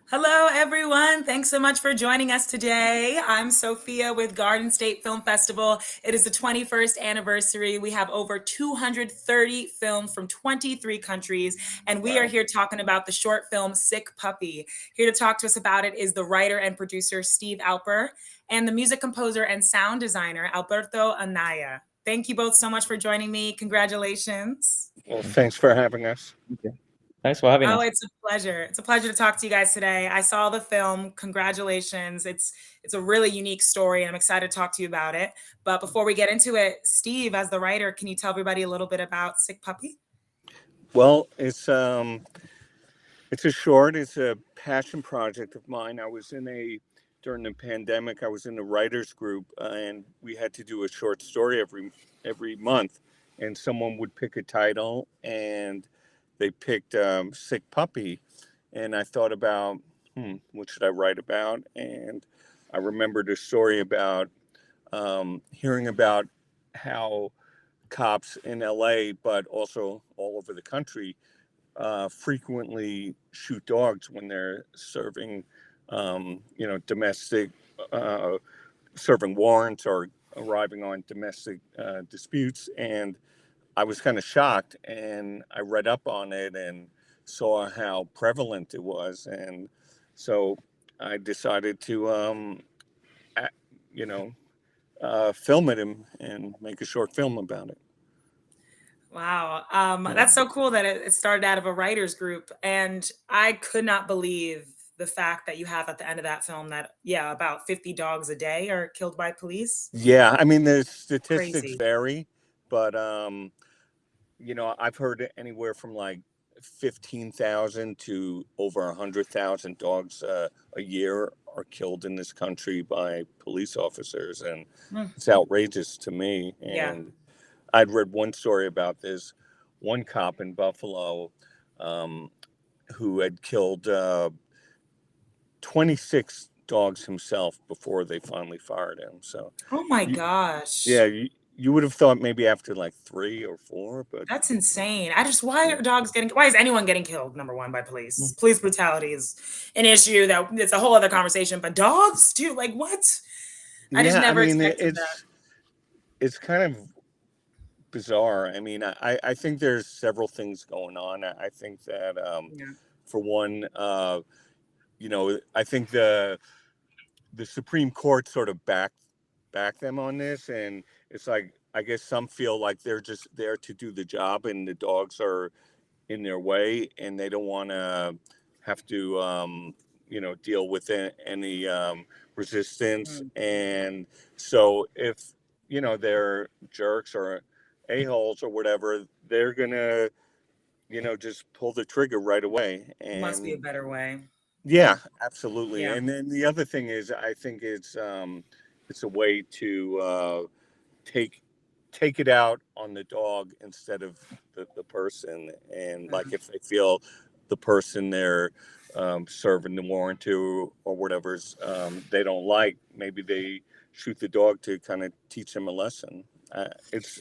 Hello, everyone. Thanks so much for joining us today. I'm Sophia with Garden State Film Festival. It is the 21st anniversary. We have over 230 films from 23 countries, and we are Wow. here talking about the short film Sick Puppy. Here to talk to us about it is the writer and producer Steve Alper and the music composer and sound designer Alberto Anaya. Thank you both so much for joining me. Congratulations. Well, thanks for having us. Okay. Thanks for having Oh, us. it's a pleasure. It's a pleasure to talk to you guys today. I saw the film. Congratulations. It's a really unique story and I'm excited to talk to you about it. But before we get into it, Steve, as the writer, can you tell everybody a little bit about Sick Puppy? Well, it's a short. It's a passion project of mine. I was in a during the pandemic. I was in a writers group, and we had to do a short story every month, and someone would pick a title, and they picked "Sick Puppy," and I thought about, what should I write about? And I remembered a story about hearing about how cops in LA, but also all over the country, frequently shoot dogs when they're serving, domestic, uh, serving warrants or arriving on domestic disputes. And I was kind of shocked, and I read up on it and saw how prevalent it was. And so I decided to, a- you know, film it and make a short film about it. Wow. Yeah. That's so cool that it started out of a writers group. And I could not believe the fact that you have at the end of that film that, yeah, about 50 dogs a day are killed by police. Yeah, I mean, the statistics Crazy. vary, but I've heard anywhere from like 15,000 to over 100,000 dogs a year are killed in this country by police officers, and Mm, it's outrageous to me. yeah. And I'd read one story about this one cop in Buffalo, um, who had killed 26 dogs himself before they finally fired him. So, Oh my you, yeah, gosh. you would have thought maybe after like three or four, but That's insane. Why yeah, are dogs getting, why is anyone getting killed, number one, by Mm. police? Police brutality is an issue that it's a whole other conversation, but dogs too, like what? I just yeah. I never mean, expected that. it's kind of bizarre. I mean, I think there's several things going on. I think that Yeah. for one, I think the Supreme Court sort of back them on this, and it's like I guess some feel like they're just there to do the job, and the dogs are in their way, and they don't want to have to deal with any resistance. Mm. And so if they're jerks or a-holes or whatever, they're gonna just pull the trigger right away. Must be a And better way. yeah, absolutely. Yeah. And then the other thing is, I think it's a way to take take it out on the dog instead of the person. And like if they feel the person they're serving the warrant to or whatever's they don't like, maybe they shoot the dog to kind of teach them a lesson. It's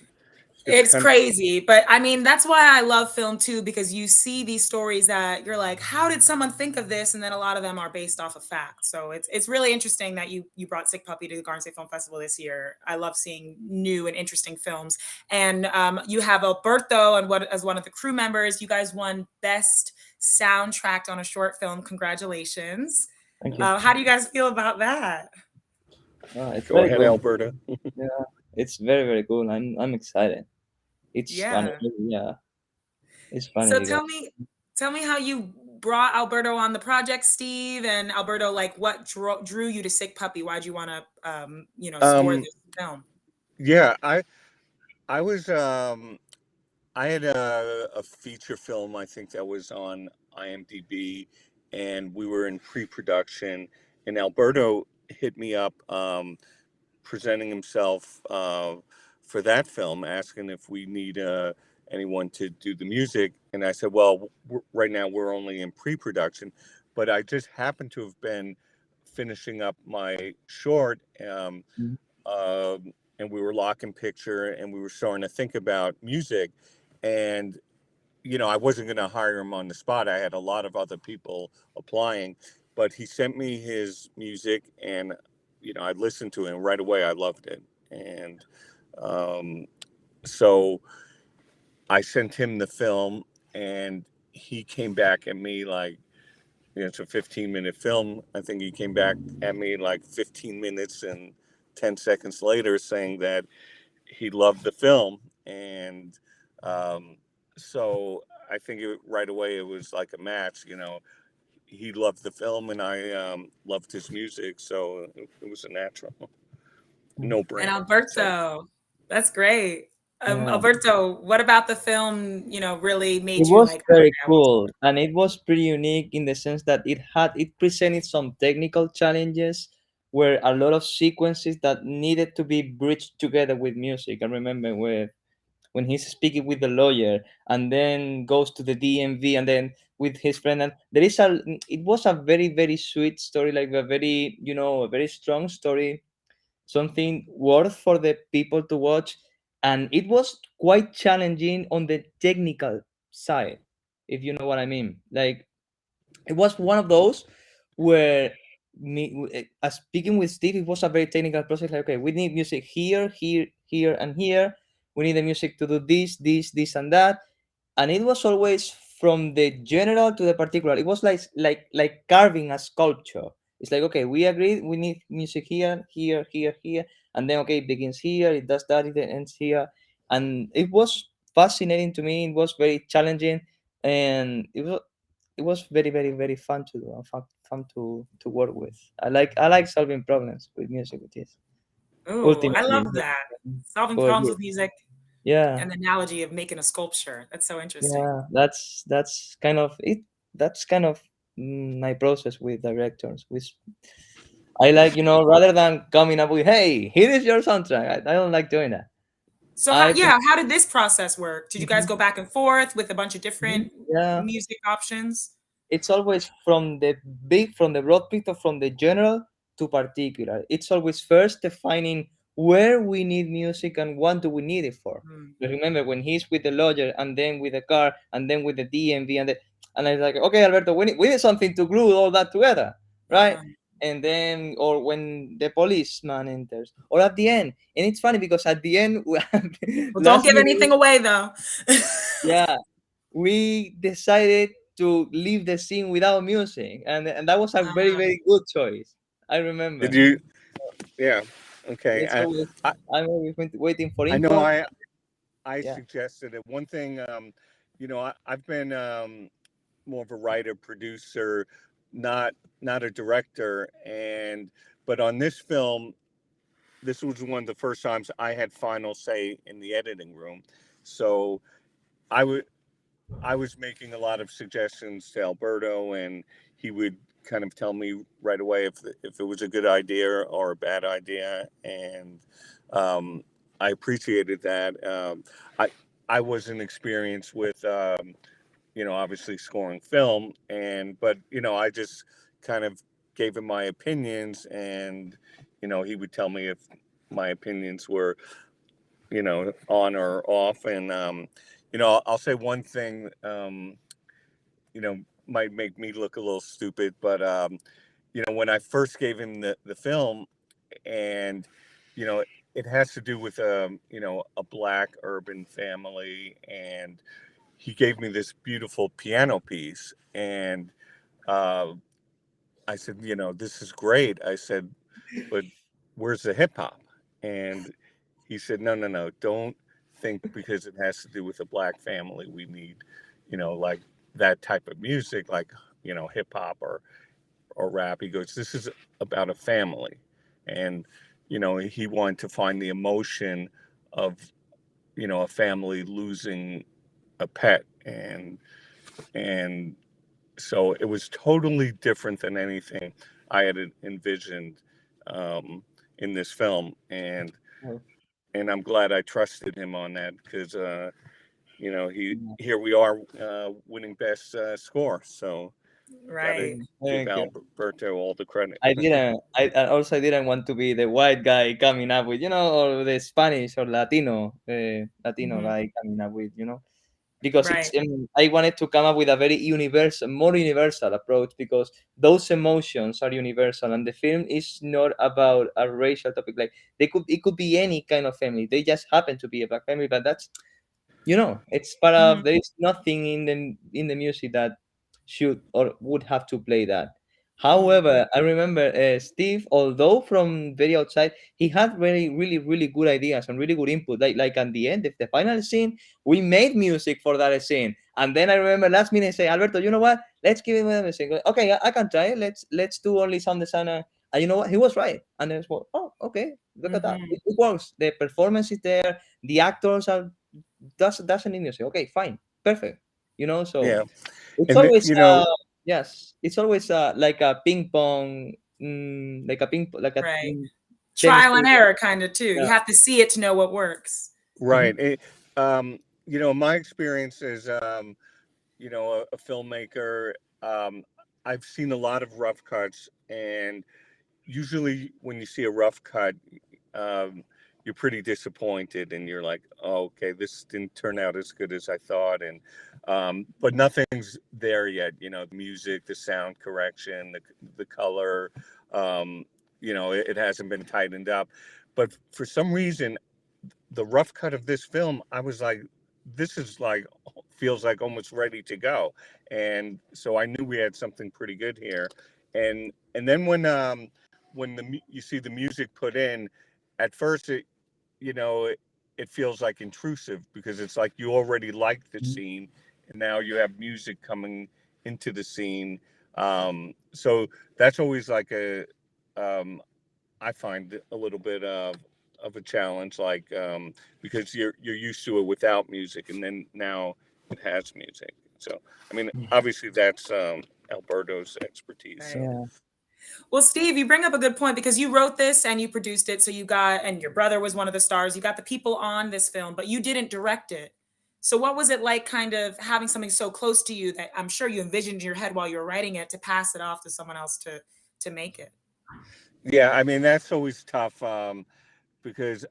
It's kind of crazy, but I mean, that's why I love film too, because you see these stories that you're like, how did someone think of this? And then a lot of them are based off of fact. So it's really interesting that you brought Sick Puppy to the Garden State Film Festival this year. I love seeing new and interesting films. And you have Alberto and what as one of the crew members. You guys won Best Soundtrack on a Short Film. Congratulations. Thank you. How do you guys feel about that? It's go very ahead, cool. Alberta. Yeah, it's very cool. I'm excited. It's funny. Yeah. Yeah, it's funny So because tell me how you brought Alberto on the project, Steve, and Alberto, like what drew you to Sick Puppy? Why'd you want to, score um this film? yeah, I was I had a feature film, I think that was on IMDb, and we were in pre-production, and Alberto hit me up, presenting himself for that film, asking if we need anyone to do the music, and I said, well, right now we're only in pre-production, but I just happened to have been finishing up my short, Mhm. and we were locking picture, and we were starting to think about music, and I wasn't going to hire him on the spot. I had a lot of other people applying, but he sent me his music, and I listened to it, and right away I loved it. And um, so I sent him the film, and he came back at me like, it's a 15-minute film. I think he came back at me like 15 minutes and 10 seconds later saying that he loved the film. And um, so I think right away it was like a match. He loved the film, and I loved his music. So it was a natural no And brainer. So Alberto, that's great. Yeah. Alberto, what about the film, really It made you was like, very okay, I want cool, and it was pretty unique in the sense that it presented some technical challenges where a lot of sequences that needed to be bridged together with music. I remember when he's speaking with the lawyer and then goes to the DMV and then with his friend, and there is a it was a very very sweet story, like a very a very strong story, something worth for the people to watch. And it was quite challenging on the technical side, if you know what I mean. Like, it was one of those where speaking with Steve, it was a very technical process. Like, okay, we need music here, here, here, and here. We need the music to do this, and that. And it was always from the general to the particular. It was like carving a sculpture. It's like, okay, we agreed we need music here, here, here, here, and then okay, it begins here, it does that, it ends here. And it was fascinating to me. It was very challenging, and it was very very very fun to do and fun to work with. I like solving problems with music, with this Oh, I love ultimately. that. Solving But problems with music yeah, and the analogy of making a sculpture. That's so interesting. yeah, that's kind of it. That's kind of my process with directors. With I like, rather than coming up with, "Hey, here is your soundtrack." I don't like doing that. So I pre- how did this process work? Did you guys Mhm, go back and forth with a bunch of mhm, different yeah. music options? It's always from the broad picture, from the general to particular. It's always first defining where we need music and what do we need it for. Mm, But remember, when he's with the lawyer and then with the car and then with the DMV and I'm like, okay, Alberto, we need something to glue all that together, right? uh, And then, or when the policeman enters, or at the end. And it's funny because at the end, well, don't last give anything minute, away though. yeah, we decided to leave the scene without music, and that was a very Uh, very good choice. I did remember. you? Yeah. Okay. It's always I I'm always waiting for I know improv. I Yeah. suggested it. One thing, I've been more of a writer, producer, not not a director, and but on this film, this was one of the first times I had final say in the editing room. So I would I was making a lot of suggestions to Alberto, and he would kind of tell me right away if it was a good idea or a bad idea, and um, I appreciated that. I I wasn't experienced with obviously scoring film, and but I just kind of gave him my opinions, and he would tell me if my opinions were on or off, and I'll say one thing. You know, might make me look a little stupid, but when I first gave him the film, and you know, it has to do with a black urban family, and he gave me this beautiful piano piece, and uh, I said, this is great. I said, but where's the hip hop? And he said, no, no, no, don't think because it has to do with a black family, we need, like that type of music, like, hip hop or rap. He goes, this is about a family. And, he wanted to find the emotion of, a family losing a pet. And so it was totally different than anything I had envisioned um, in this film. And I'm glad I trusted him on that because he here we are winning best score. So got to right. give Thank you. Alberto all the credit. I didn't want to be the white guy coming up with, or the Spanish or Latino Mhm. guy coming up with. because it's Right. I wanted to come up with a very universal, more universal approach, because those emotions are universal, and the film is not about a racial topic. Like, it could be any kind of family. They just happen to be a black family, but that's, it's part of, Mhm. there is nothing in the music that should or would have to play that. Mhm. However, I remember Steve, although from very outside, he had very really really good ideas and really good input. Like at the end of the final scene, we made music for that scene, and then I remember last minute say, Alberto, you know what, let's give him a music. Okay, I can try it. Let's do only sound design. And you know what, he was right, and then it's, well, oh, okay, look at that, Mhm. it works. The performance is there, the actors are, doesn't need music. Okay, fine, perfect. So Yeah, it's and always yes, it's always like a ping pong, like a like a Right. tennis Trial and table. error kind of too. Yeah. You have to see it to know what works. Mhm. right. Um, my experience as a filmmaker, um, I've seen a lot of rough cuts, and usually when you see a rough cut, um, you're pretty disappointed, and you're like, oh, okay, this didn't turn out as good as I thought, and but nothing's there yet. The music, the sound correction, the color, um, it hasn't been tightened up. But for some reason, the rough cut of this film, I was like, this is like feels like almost ready to go, and so I knew we had something pretty good here. And then when you see the music put in, at first you know it, it feels like intrusive, because it's like you already liked the scene, and now you have music coming into the scene. So that's always like um, I find a little bit of a challenge, like because you're used to it without music, and then now it has music. So I mean, obviously that's Alberto's expertise. Right. So Yeah. Well, Steve, you bring up a good point because you wrote this and you produced it. So you got, and your brother was one of the stars. You got the people on this film, but you didn't direct it. So what was it like kind of having something so close to you that I'm sure you envisioned in your head while you were writing it to pass it off to someone else to make it? yeah, I mean that's always tough, because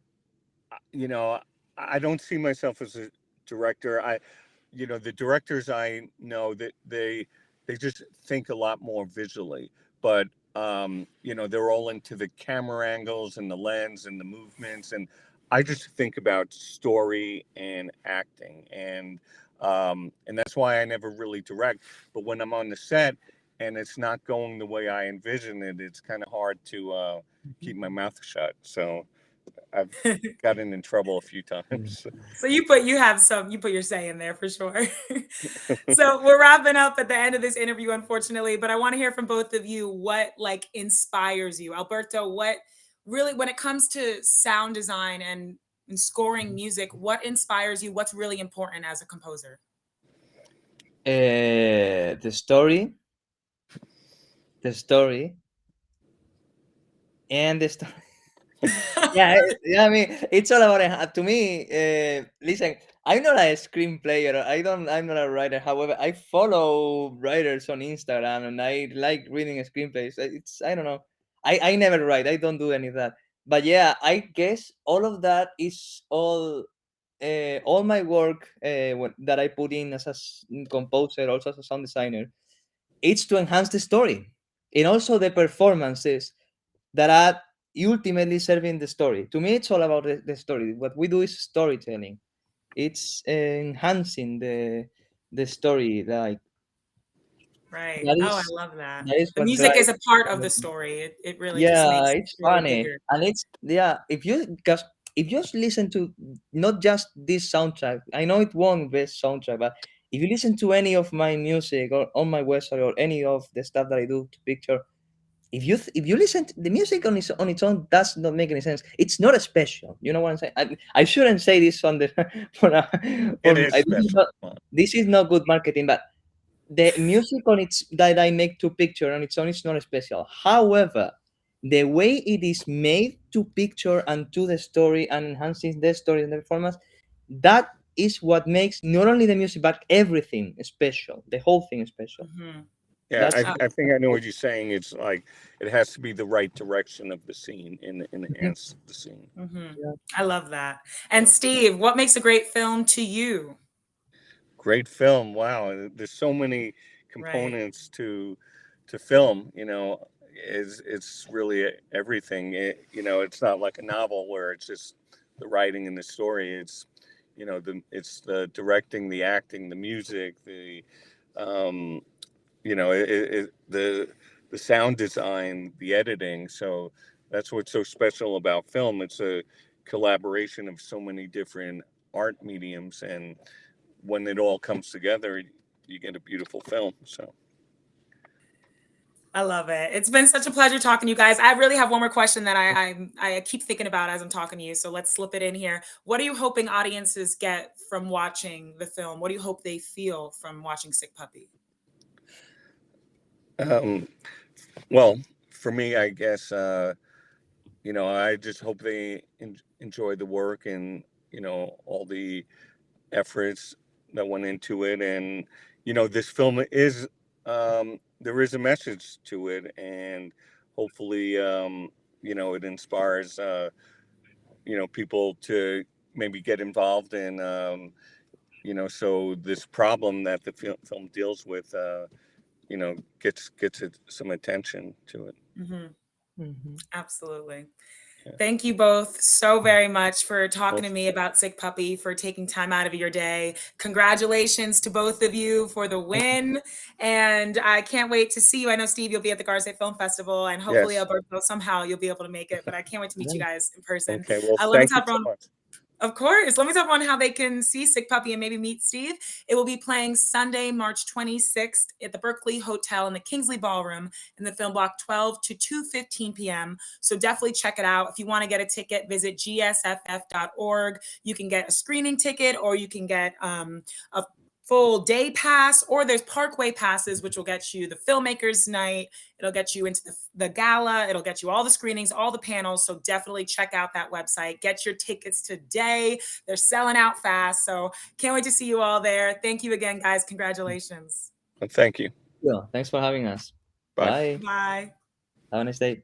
you know I don't see myself as a director. The directors I know, that they just think a lot more visually, but they're all into the camera angles and the lens and the movements, and I just think about story and acting, and that's why I never really direct. But when I'm on the set and it's not going the way I envision it, it's kind of hard to keep my mouth shut. So I've gotten in trouble a few times. So you put your say in there for sure. So we're wrapping up at the end of this interview, unfortunately, but I want to hear from both of you what like inspires you. Alberto, what really, when it comes to sound design and scoring music, what inspires you? What's really important as a composer? The story, the story, and the story. Yeah, yeah. I mean, it's all about to me. Listen, I'm not a screenplay, or I'm not a writer. However, I follow writers on Instagram, and I like reading screenplays. I don't know. I never write. I don't do any of that. But yeah, I guess all of that is all my work that I put in as a composer, also as a sound designer. It's to enhance the story, and also the performances that are ultimately serving the story. To me, it's all about the story. What we do is storytelling. It's enhancing the story. Like, Right. that Oh, I is love that. that is The what music is drives. a part of the story. It really just Yeah, makes the it's story funny, bigger. and it's, yeah. If you just listen to not just this soundtrack, I know it won best soundtrack, but if you listen to any of my music or on my website or any of the stuff that I do to picture, if you listen to the music on its own, does not make any sense. It's not a special. You know what I'm saying? I shouldn't say this on the for, It is special. this is not good marketing, but the music on its that I make to picture on its own is not special. However, the way it is made to picture and to the story and enhancing the story and the performance, that is what makes not only the music but everything special. The whole thing is special. Mhm. Yeah, That's Oh, I think I know what you're saying. It's like it has to be the right direction of the scene and Mhm. enhance the scene. mhm. Yeah. I love that. And Yeah. Steve, what makes a great film to you? great film. Wow, there's so many Right. components to film. You know, it's really everything. You know, it's not like a novel where it's just the writing and the story. It's it's the directing, the acting, the music, the um, the sound design, the editing. So that's what's so special about film. It's a collaboration of so many different art mediums, and when it all comes together, you get a beautiful film. So I love it. It's been such a pleasure talking to you guys. I really have one more question that I keep thinking about as I'm talking to you. So let's slip it in here. What are you hoping audiences get from watching the film? What do you hope they feel from watching Sick Puppy? um, well, for me, I guess I just hope they enjoy the work, and all the efforts that went into it. And this film is there is a message to it, and hopefully it inspires people to maybe get involved in so this problem that the film deals with gets some attention to it. Hmm. Mhm. Absolutely. Yeah. Thank you both so very much for Well, talking to me about Sick Puppy, for taking time out of your day. Congratulations to both of you for the win. And I can't wait to see you. I know, Steve, you'll be at the Garza Film Festival, and hopefully, yes. Alberto, somehow you'll be able to make it. But I can't wait to meet you Yeah. guys in person. Okay. Well, Let me thank you tell so everyone. much. Of course. Let me talk about how they can see Sick Puppy and maybe meet Steve. It will be playing Sunday, March 26th at the Berkeley Hotel in the Kingsley Ballroom in the film block 12 to 2:15 p.m. So definitely check it out. If you want to get a ticket, visit gsff.org. You can get a screening ticket, or you can get a full day pass, or there's parkway passes, which will get you the filmmakers night. It'll get you into the gala. It'll get you all the screenings, all the panels. So definitely check out that website. Get your tickets today. They're selling out fast. So can't wait to see you all there. Thank you again, guys. Congratulations. Thank you. Yeah. Thanks for having us. Bye. Bye. Bye. Have a nice day.